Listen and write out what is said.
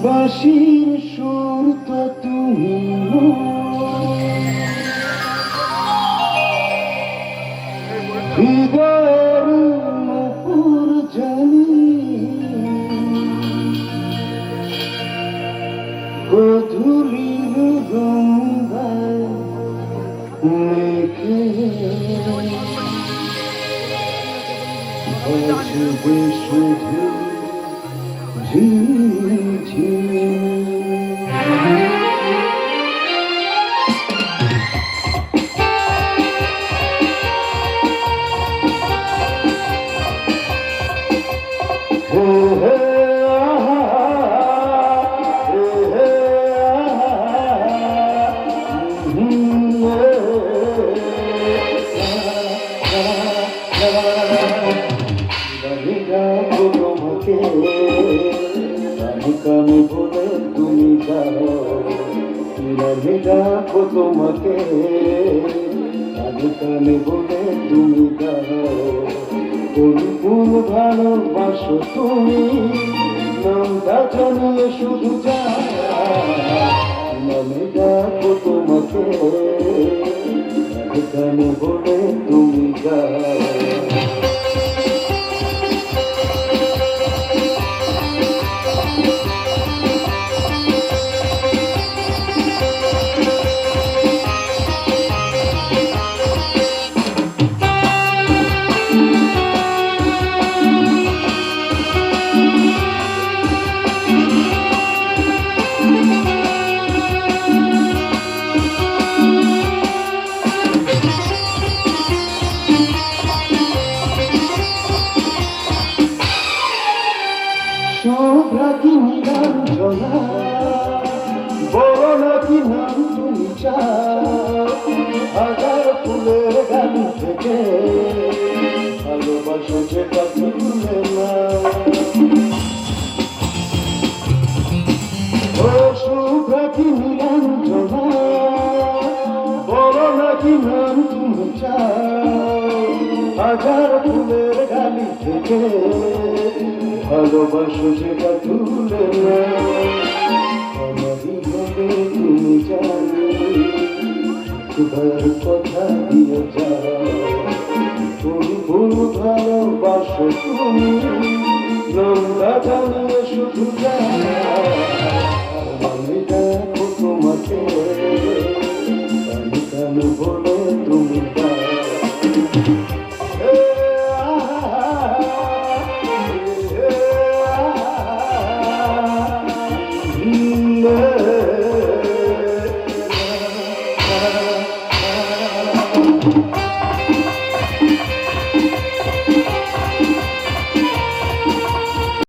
বাঁশির সুর তো তুমি, হৃদয়ের নূপুর জানি, গধূলির গঙ্গায় মেঘে বাজবে শুধু ঝিঝিমি। তোমাকে কানে বলে তুমি যাও, ডাকো তোমাকে কানে বলে তুমি যাও। কোন কোন ভালোবাসো তুমি, নামটা জানিয়ে শুধু যাও। ডাকো তোমাকে কানে বলে তুমি যাও। শোভ্রাকি নীলাঞ্জনা বড় নাকি নাম তুমি চাও, হাজার ফুলের গান থেকে ভালোবাসো যেটা ভুলে না। ও শোভ্রাকি নীলাঞ্জনা বড় নাকি নাম তুমি চাও, হাজার ফুলের গালি থেকে ভালোবাসো যেটা ভুলে না। আমারই হবে তুমি জানি, খুদার কথা দিয়ে যাও। কোন কোন ভালোবাসো তুমি, নামটা জানিয়ে শুধু যাও। আমি ডাকো তোমাকে কানে বলে তুমি যাও। Thank you.